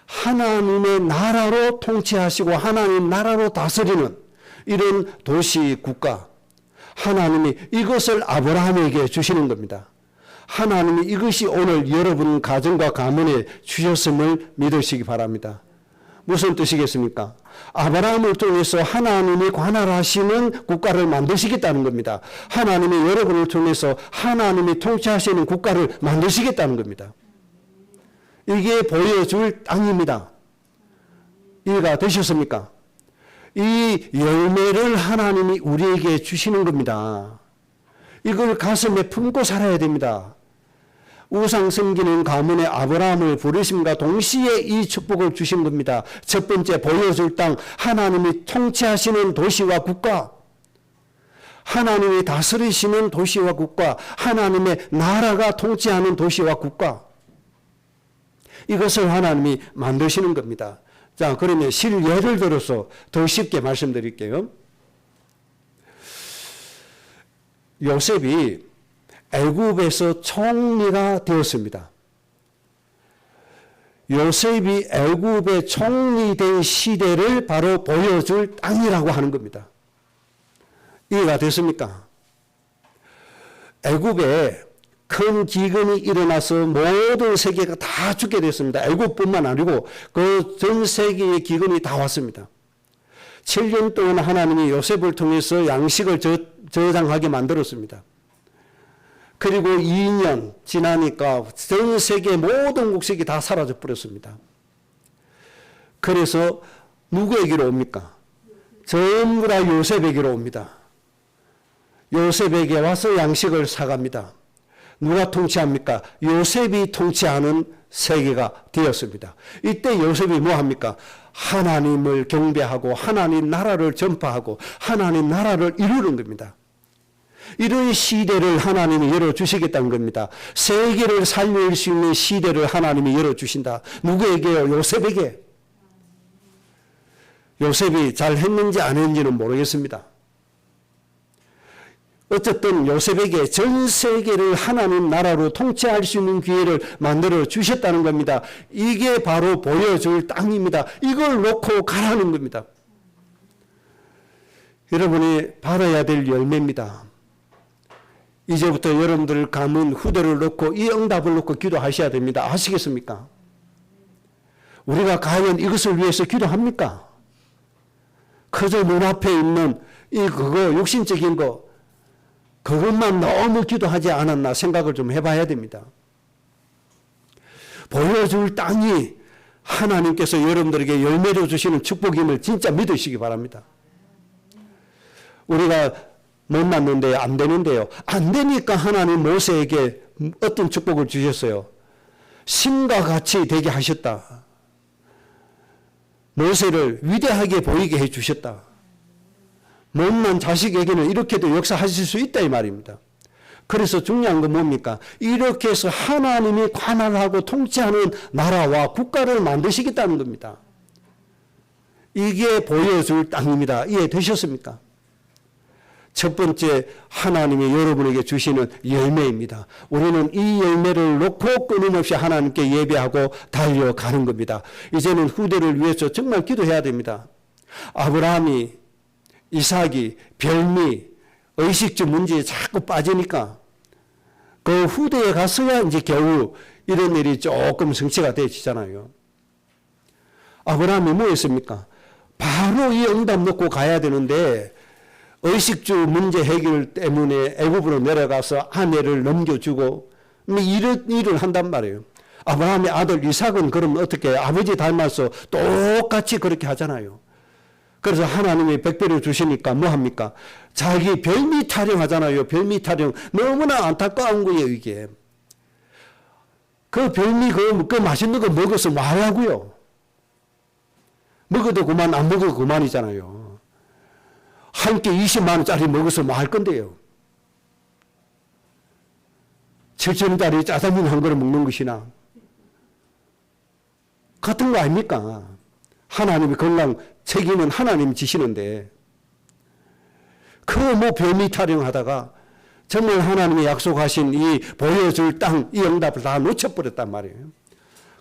하나님의 나라로 통치하시고 하나님 나라로 다스리는 이런 도시, 국가. 하나님이 이것을 아브라함에게 주시는 겁니다. 하나님이 이것이 오늘 여러분 가정과 가문에 주셨음을 믿으시기 바랍니다. 무슨 뜻이겠습니까? 아브라함을 통해서 하나님이 관할하시는 국가를 만드시겠다는 겁니다. 하나님이 여러분을 통해서 하나님이 통치하시는 국가를 만드시겠다는 겁니다. 이게 보여줄 땅입니다. 이해가 되셨습니까? 이 열매를 하나님이 우리에게 주시는 겁니다. 이걸 가슴에 품고 살아야 됩니다. 우상 섬기는 가문의 아브라함을 부르심과 동시에 이 축복을 주신 겁니다. 첫 번째 보여줄 땅, 하나님이 통치하시는 도시와 국가, 하나님이 다스리시는 도시와 국가, 하나님의 나라가 통치하는 도시와 국가, 이것을 하나님이 만드시는 겁니다. 자, 그러면 실예를 들어서 더 쉽게 말씀드릴게요. 요셉이 애굽에서 총리가 되었습니다. 요셉이 애굽의 총리 된 시대를 바로 보여줄 땅이라고 하는 겁니다. 이해가 됐습니까? 애굽에 큰 기근이 일어나서 모든 세계가 다 죽게 됐습니다. 애굽뿐만 아니고 그 전 세계의 기근이 다 왔습니다. 7년 동안 하나님이 요셉을 통해서 양식을 저장하게 만들었습니다. 그리고 2년 지나니까 전 세계 모든 곡식이 다 사라져 버렸습니다. 그래서 누구에게로 옵니까? 전부 다 요셉에게로 옵니다. 요셉에게 와서 양식을 사갑니다. 누가 통치합니까? 요셉이 통치하는 세계가 되었습니다. 이때 요셉이 뭐 합니까? 하나님을 경배하고 하나님 나라를 전파하고 하나님 나라를 이루는 겁니다. 이런 시대를 하나님이 열어주시겠다는 겁니다. 세계를 살릴 수 있는 시대를 하나님이 열어주신다. 누구에게요? 요셉에게. 요셉이 잘했는지 안 했는지는 모르겠습니다. 어쨌든 요셉에게 전 세계를 하나님 나라로 통치할 수 있는 기회를 만들어 주셨다는 겁니다. 이게 바로 보여줄 땅입니다. 이걸 놓고 가라는 겁니다. 여러분이 받아야 될 열매입니다. 이제부터 여러분들 가문 후대를 놓고 이 응답을 놓고 기도하셔야 됩니다. 아시겠습니까? 우리가 과연 이것을 위해서 기도합니까? 그저 눈앞에 있는 그거 육신적인 거 그것만 너무 기도하지 않았나 생각을 좀 해봐야 됩니다. 보여줄 땅이 하나님께서 여러분들에게 열매를 주시는 축복임을 진짜 믿으시기 바랍니다. 우리가 못 낳는데요. 안 되는데요. 안 되니까 하나님 모세에게 어떤 축복을 주셨어요. 신과 같이 되게 하셨다. 모세를 위대하게 보이게 해 주셨다. 못난 자식에게는 이렇게도 역사하실 수 있다 이 말입니다. 그래서 중요한 건 뭡니까? 이렇게 해서 하나님이 관할하고 통치하는 나라와 국가를 만드시겠다는 겁니다. 이게 보여줄 땅입니다. 이해되셨습니까? 첫 번째 하나님이 여러분에게 주시는 열매입니다. 우리는 이 열매를 놓고 끊임없이 하나님께 예배하고 달려가는 겁니다. 이제는 후대를 위해서 정말 기도해야 됩니다. 아브라함이 이삭이 별미 의식주 문제에 자꾸 빠지니까 그 후대에 가서야 이제 겨우 이런 일이 조금 성취가 되어지잖아요. 아브라함이 뭐 했습니까? 바로 이 응답 놓고 가야 되는데 의식주 문제 해결 때문에 애굽으로 내려가서 아내를 넘겨주고 이런 일을 한단 말이에요. 아브라함의 아들 이삭은 그럼 어떻게 아버지 닮아서 똑같이 그렇게 하잖아요. 그래서 하나님이 백배를 주시니까 뭐 합니까? 자기 별미 타령하잖아요. 별미 타령. 너무나 안타까운 거예요, 이게. 그 별미 그 맛있는 거 먹어서 뭐 하려고요? 먹어도 그만, 안 먹어도 그만이잖아요. 한 끼 20만 원짜리 먹어서 뭐 할 건데요? 7천 원짜리 짜장면 한 그릇 먹는 것이나 같은 거 아닙니까? 하나님이 건강 책임은 하나님이 지시는데 그 뭐 별미 타령하다가 정말 하나님이 약속하신 이 보여줄 땅, 이 응답을 다 놓쳐버렸단 말이에요.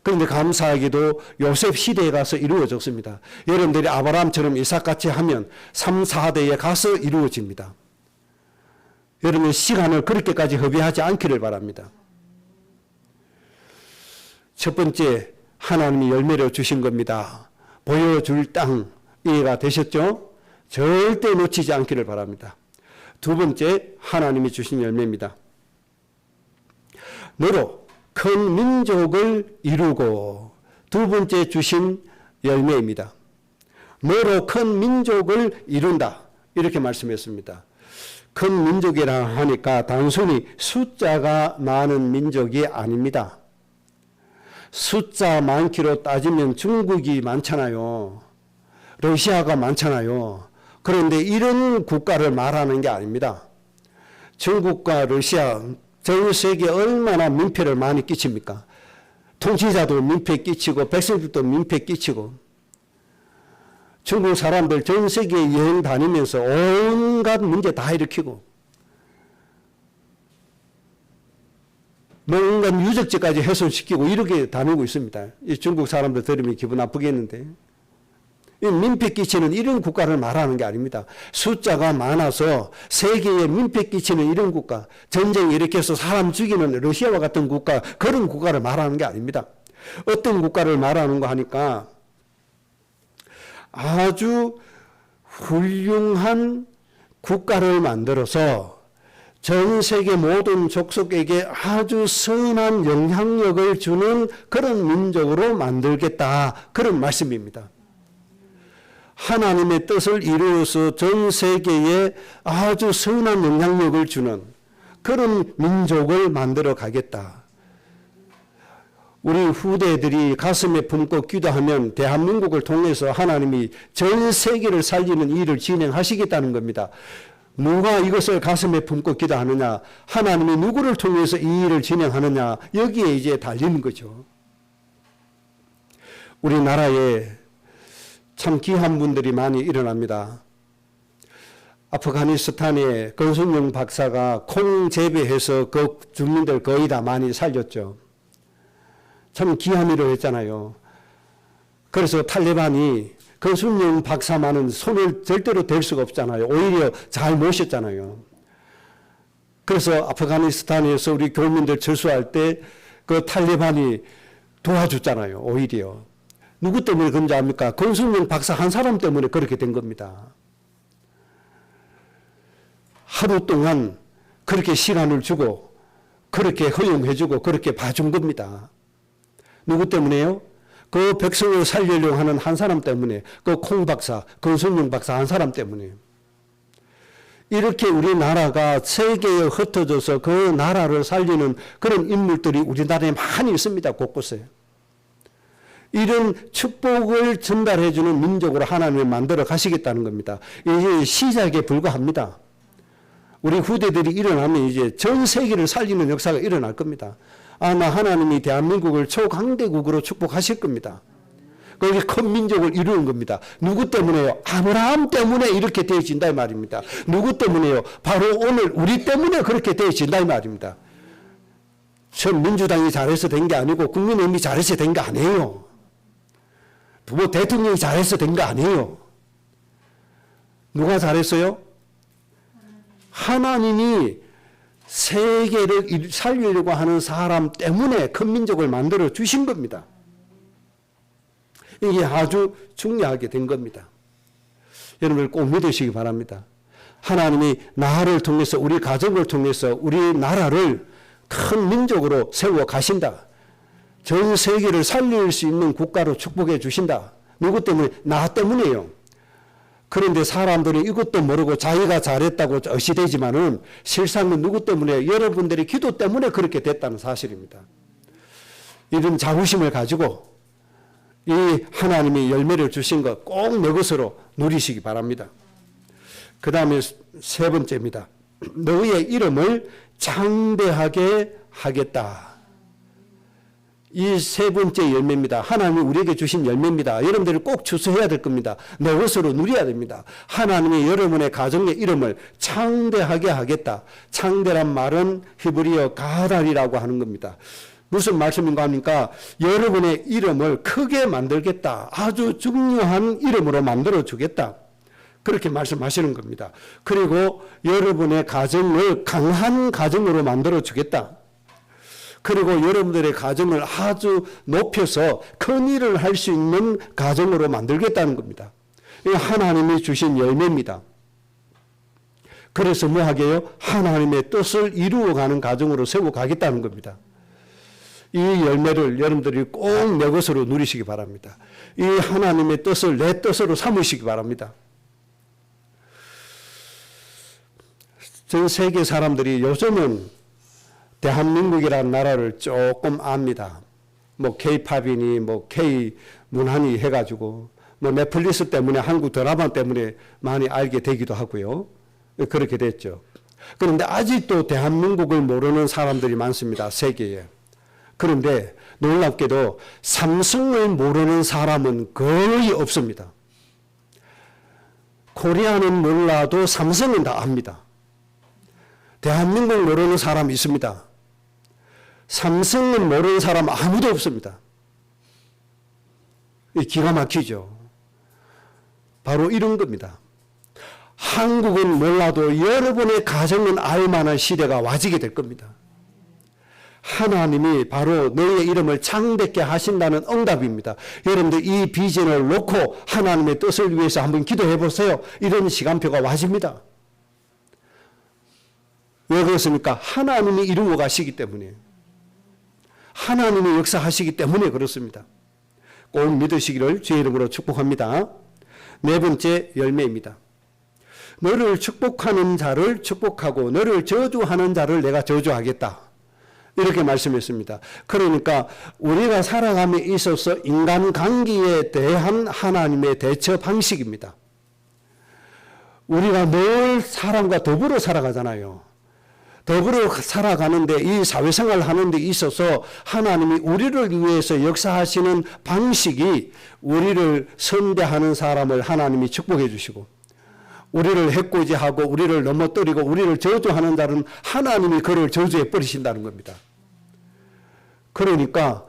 그런데 감사하게도 요셉 시대에 가서 이루어졌습니다. 여러분들이 아브라함처럼 이삭같이 하면 3, 4대에 가서 이루어집니다. 여러분 시간을 그렇게까지 허비하지 않기를 바랍니다. 첫 번째 하나님이 열매를 주신 겁니다. 보여줄 땅 이해가 되셨죠? 절대 놓치지 않기를 바랍니다. 두 번째 하나님이 주신 열매입니다. 너로 큰 민족을 이루고 두 번째 주신 열매입니다. 너로 큰 민족을 이룬다 이렇게 말씀했습니다. 큰 민족이라 하니까 단순히 숫자가 많은 민족이 아닙니다. 숫자 많기로 따지면 중국이 많잖아요. 러시아가 많잖아요. 그런데 이런 국가를 말하는 게 아닙니다. 중국과 러시아 전 세계에 얼마나 민폐를 많이 끼칩니까? 통치자도 민폐 끼치고 백성들도 민폐 끼치고 중국 사람들 전 세계에 여행 다니면서 온갖 문제 다 일으키고 뭔가 유적지까지 훼손시키고 이렇게 다니고 있습니다. 이 중국 사람들 들으면 기분 나쁘겠는데. 이 민폐 끼치는 이런 국가를 말하는 게 아닙니다. 숫자가 많아서 세계에 민폐 끼치는 이런 국가, 전쟁 일으켜서 사람 죽이는 러시아와 같은 국가, 그런 국가를 말하는 게 아닙니다. 어떤 국가를 말하는가 하니까 아주 훌륭한 국가를 만들어서 전 세계 모든 족속에게 아주 선한 영향력을 주는 그런 민족으로 만들겠다. 그런 말씀입니다. 하나님의 뜻을 이루어서 전 세계에 아주 선한 영향력을 주는 그런 민족을 만들어 가겠다. 우리 후대들이 가슴에 품고 기도하면 대한민국을 통해서 하나님이 전 세계를 살리는 일을 진행하시겠다는 겁니다. 누가 이것을 가슴에 품고 기도하느냐, 하나님이 누구를 통해서 이 일을 진행하느냐, 여기에 이제 달리는 거죠. 우리나라에 참 귀한 분들이 많이 일어납니다. 아프가니스탄의 권순영 박사가 콩 재배해서 그 주민들 거의 다 많이 살렸죠. 참 귀한 일을 했잖아요. 그래서 탈레반이 권순영 박사만은 손을 절대로 댈 수가 없잖아요. 오히려 잘 모셨잖아요. 그래서 아프가니스탄에서 우리 교민들 철수할 때 그 탈레반이 도와줬잖아요. 오히려. 누구 때문에 그런지 압니까? 권순영 박사 한 사람 때문에 그렇게 된 겁니다. 하루 동안 그렇게 시간을 주고 그렇게 허용해주고 그렇게 봐준 겁니다. 누구 때문에요? 그 백성을 살리려고 하는 한 사람 때문에, 그 콩 박사, 권순영 박사 한 사람 때문에. 이렇게 우리나라가 세계에 흩어져서 그 나라를 살리는 그런 인물들이 우리나라에 많이 있습니다. 곳곳에. 이런 축복을 전달해주는 민족으로 하나님이 만들어 가시겠다는 겁니다. 이제 시작에 불과합니다. 우리 후대들이 일어나면 이제 전 세계를 살리는 역사가 일어날 겁니다. 아마 하나님이 대한민국을 초강대국으로 축복하실 겁니다. 거기 큰 민족을 이루는 겁니다. 누구 때문에요? 아브라함 때문에 이렇게 되어진다 이 말입니다. 누구 때문에요? 바로 오늘 우리 때문에 그렇게 되어진다 이 말입니다. 전 민주당이 잘해서 된 게 아니고 국민의힘이 잘해서 된 게 아니에요. 뭐 대통령이 잘해서 된 거 아니에요. 누가 잘했어요? 하나님이 세계를 살리려고 하는 사람 때문에 큰 민족을 만들어 주신 겁니다. 이게 아주 중요하게 된 겁니다. 여러분들 꼭 믿으시기 바랍니다. 하나님이 나를 통해서 우리 가정을 통해서 우리 나라를 큰 민족으로 세워 가신다. 전 세계를 살릴 수 있는 국가로 축복해 주신다. 누구 때문에? 나 때문이에요. 그런데 사람들이 이것도 모르고 자기가 잘했다고 어시되지만은 실상은 누구 때문에? 여러분들의 기도 때문에 그렇게 됐다는 사실입니다. 이런 자부심을 가지고 이 하나님이 열매를 주신 것 꼭 내 것으로 누리시기 바랍니다. 그 다음에 세 번째입니다. 너의 이름을 창대하게 하겠다. 이 세 번째 열매입니다. 하나님이 우리에게 주신 열매입니다. 여러분들이 꼭 주소해야 될 겁니다. 내 것으로 누려야 됩니다. 하나님이 여러분의 가정의 이름을 창대하게 하겠다. 창대란 말은 히브리어 가달이라고 하는 겁니다. 무슨 말씀인가 하니까 여러분의 이름을 크게 만들겠다. 아주 중요한 이름으로 만들어 주겠다. 그렇게 말씀하시는 겁니다. 그리고 여러분의 가정을 강한 가정으로 만들어 주겠다. 그리고 여러분들의 가정을 아주 높여서 큰 일을 할 수 있는 가정으로 만들겠다는 겁니다. 이 하나님이 주신 열매입니다. 그래서 뭐 하게요? 하나님의 뜻을 이루어가는 가정으로 세워 가겠다는 겁니다. 이 열매를 여러분들이 꼭 내 것으로 누리시기 바랍니다. 이 하나님의 뜻을 내 뜻으로 삼으시기 바랍니다. 전 세계 사람들이 요즘은 대한민국이라는 나라를 조금 압니다. 뭐 K-팝이니 뭐 K-문화니 해가지고 뭐 넷플릭스 때문에 한국 드라마 때문에 많이 알게 되기도 하고요. 그렇게 됐죠. 그런데 아직도 대한민국을 모르는 사람들이 많습니다. 세계에. 그런데 놀랍게도 삼성을 모르는 사람은 거의 없습니다. 코리아는 몰라도 삼성은 다 압니다. 대한민국 모르는 사람이 있습니다. 삼성은 모르는 사람 아무도 없습니다. 기가 막히죠. 바로 이런 겁니다. 한국은 몰라도 여러분의 가정은 알만한 시대가 와지게 될 겁니다. 하나님이 바로 너희의 이름을 창대케 하신다는 응답입니다. 여러분들 이 비전을 놓고 하나님의 뜻을 위해서 한번 기도해 보세요. 이런 시간표가 와집니다. 왜 그렇습니까? 하나님이 이루어 가시기 때문에, 하나님이 역사하시기 때문에 그렇습니다. 꼭 믿으시기를 주의 이름으로 축복합니다. 네 번째 열매입니다. 너를 축복하는 자를 축복하고 너를 저주하는 자를 내가 저주하겠다. 이렇게 말씀했습니다. 그러니까 우리가 살아감에 있어서 인간관계에 대한 하나님의 대처 방식입니다. 우리가 늘 사람과 더불어 살아가잖아요. 더불어 살아가는데, 이 사회생활을 하는 데 있어서 하나님이 우리를 위해서 역사하시는 방식이 우리를 선대하는 사람을 하나님이 축복해 주시고, 우리를 해코지하고 우리를 넘어뜨리고 우리를 저주하는 자는 하나님이 그를 저주해 버리신다는 겁니다. 그러니까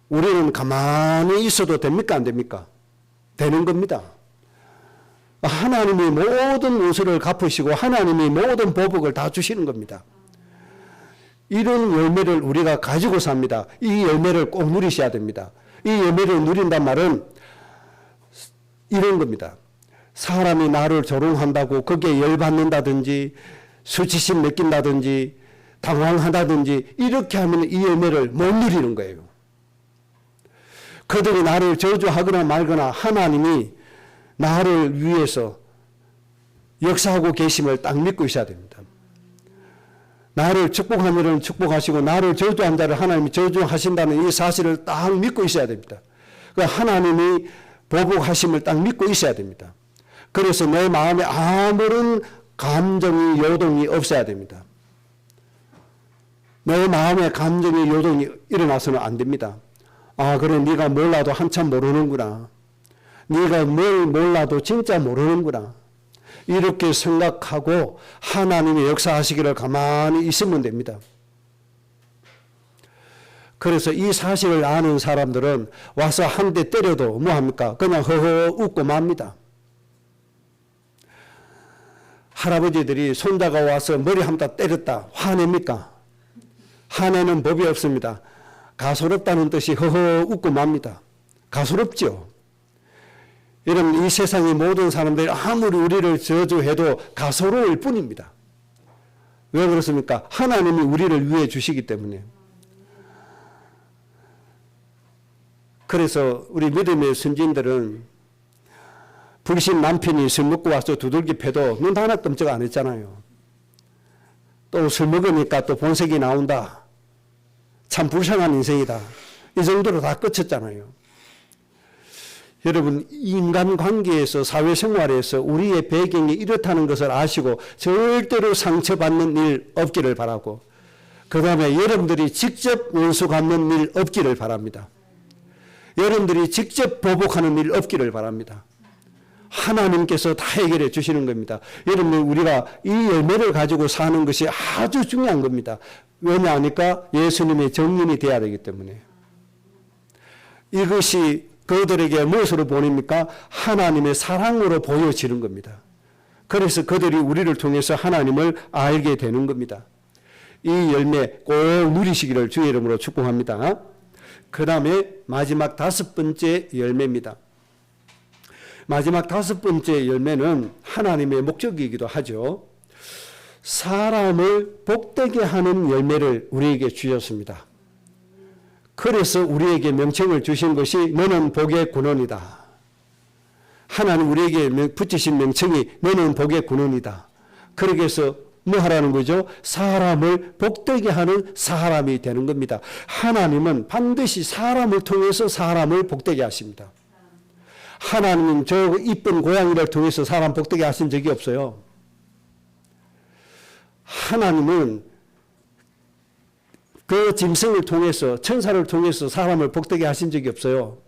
우리는 가만히 있어도 됩니까? 안 됩니까? 되는 겁니다. 하나님이 모든 원수를 갚으시고 하나님이 모든 보복을 다 주시는 겁니다. 이런 열매를 우리가 가지고 삽니다. 이 열매를 꼭 누리셔야 됩니다. 이 열매를 누린단 말은 이런 겁니다. 사람이 나를 조롱한다고 거기에 열받는다든지 수치심 느낀다든지 당황하다든지 이렇게 하면 이 열매를 못 누리는 거예요. 그들이 나를 저주하거나 말거나 하나님이 나를 위해서 역사하고 계심을 딱 믿고 있어야 됩니다. 나를 축복한 자를 축복하시고 나를 저주한 자를 하나님이 저주하신다는 이 사실을 딱 믿고 있어야 됩니다. 하나님이 보복하심을 딱 믿고 있어야 됩니다. 그래서 내 마음에 아무런 감정이 요동이 없어야 됩니다. 내 마음에 감정의 요동이 일어나서는 안 됩니다. 아, 그래, 네가 몰라도 한참 모르는구나. 네가 뭘 몰라도 진짜 모르는구나. 이렇게 생각하고 하나님의 역사하시기를 가만히 있으면 됩니다. 그래서 이 사실을 아는 사람들은 와서 한 대 때려도 뭐합니까? 그냥 허허 웃고 맙니다. 할아버지들이 손자가 와서 머리 한 대 때렸다 화냅니까? 화내는 법이 없습니다. 가소롭다는 뜻이 허허 웃고 맙니다. 가소롭죠. 여러분, 이 세상의 모든 사람들이 아무리 우리를 저주해도 가소로울 뿐입니다. 왜 그렇습니까? 하나님이 우리를 위해 주시기 때문에. 그래서 우리 믿음의 선진들은 불신 남편이 술 먹고 와서 두들기 패도 눈 하나 끔찍 안 했잖아요. 또 술 먹으니까 또 본색이 나온다. 참 불쌍한 인생이다. 이 정도로 다 끝쳤잖아요. 여러분, 인간관계에서 사회생활에서 우리의 배경이 이렇다는 것을 아시고 절대로 상처받는 일 없기를 바라고, 그 다음에 여러분들이 직접 원수 갚는 일 없기를 바랍니다. 여러분들이 직접 보복하는 일 없기를 바랍니다. 하나님께서 다 해결해 주시는 겁니다. 여러분, 우리가 이 열매를 가지고 사는 것이 아주 중요한 겁니다. 왜냐하니까 예수님의 정인이 되어야 되기 때문에. 이것이 그들에게 무엇으로 보입니까? 하나님의 사랑으로 보여지는 겁니다. 그래서 그들이 우리를 통해서 하나님을 알게 되는 겁니다. 이 열매 꼭 누리시기를 주의 이름으로 축복합니다. 그 다음에 마지막 5번째 열매입니다. 마지막 5번째 열매는 하나님의 목적이기도 하죠. 사람을 복되게 하는 열매를 우리에게 주셨습니다. 그래서 우리에게 명칭을 주신 것이 너는 복의 근원이다. 하나님 우리에게 붙이신 명칭이 너는 복의 근원이다. 그러기 위해서 뭐 하라는 거죠? 사람을 복되게 하는 사람이 되는 겁니다. 하나님은 반드시 사람을 통해서 사람을 복되게 하십니다. 하나님은 저 이쁜 고양이를 통해서 사람 복되게 하신 적이 없어요. 하나님은 그 짐승을 통해서, 천사를 통해서 사람을 복되게 하신 적이 없어요.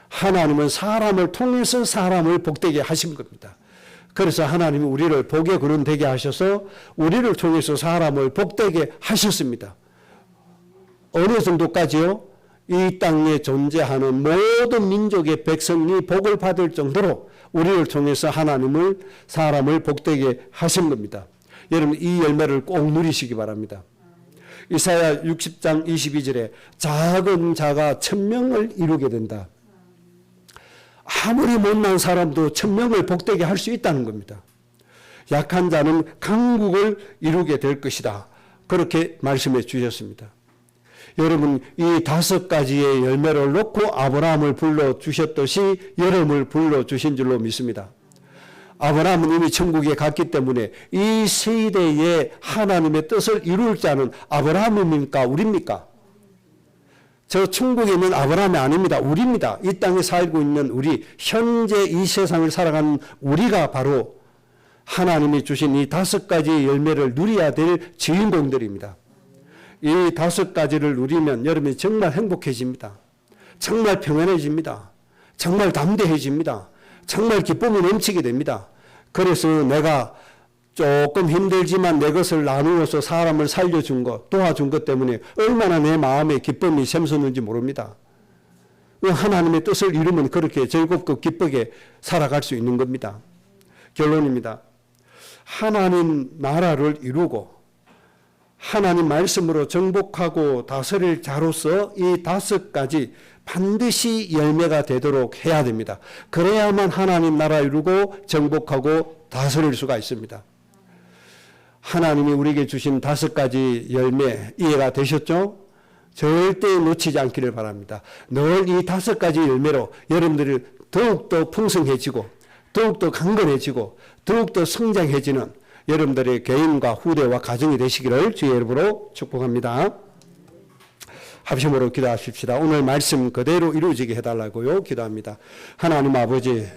하나님은 사람을 통해서 사람을 복되게 하신 겁니다. 그래서 하나님이 우리를 복의 근원 되게 하셔서 우리를 통해서 사람을 복되게 하셨습니다. 어느 정도까지요? 이 땅에 존재하는 모든 민족의 백성이 복을 받을 정도로 우리를 통해서 하나님을 사람을 복되게 하신 겁니다. 여러분 이 열매를 꼭 누리시기 바랍니다. 이사야 60장 22절에 작은 자가 1000명을 이루게 된다. 아무리 못난 사람도 1000명을 복되게 할 수 있다는 겁니다. 약한 자는 강국을 이루게 될 것이다. 그렇게 말씀해 주셨습니다. 여러분 이 5가지의 열매를 놓고 아브라함을 불러주셨듯이 여러분을 불러주신 줄로 믿습니다. 아브라함은 이미 천국에 갔기 때문에 이 세대에 하나님의 뜻을 이룰 자는 아브라함입니까? 우리입니까? 저 천국에 있는 아브라함이 아닙니다. 우리입니다. 이 땅에 살고 있는 우리, 현재 이 세상을 살아가는 우리가 바로 하나님이 주신 이 5가지 열매를 누려야 될 주인공들입니다. 이 5가지를 누리면 여러분이 정말 행복해집니다. 정말 평안해집니다. 정말 담대해집니다. 정말 기쁨이 넘치게 됩니다. 그래서 내가 조금 힘들지만 내 것을 나누어서 사람을 살려준 것, 도와준 것 때문에 얼마나 내 마음에 기쁨이 샘솟는지 모릅니다. 하나님의 뜻을 이루면 그렇게 즐겁고 기쁘게 살아갈 수 있는 겁니다. 결론입니다. 하나님 나라를 이루고 하나님 말씀으로 정복하고 다스릴 자로서 이 5가지 반드시 열매가 되도록 해야 됩니다. 그래야만 하나님 나라 이루고 정복하고 다스릴 수가 있습니다. 하나님이 우리에게 주신 5가지 열매 이해가 되셨죠? 절대 놓치지 않기를 바랍니다. 늘 이 5가지 열매로 여러분들이 더욱더 풍성해지고 더욱더 강건해지고 더욱더 성장해지는 여러분들의 개인과 후대와 가정이 되시기를 주의 이름으로 축복합니다. 합심으로 기도하십시다. 오늘 말씀 그대로 이루어지게 해달라고요 기도합니다. 하나님 아버지,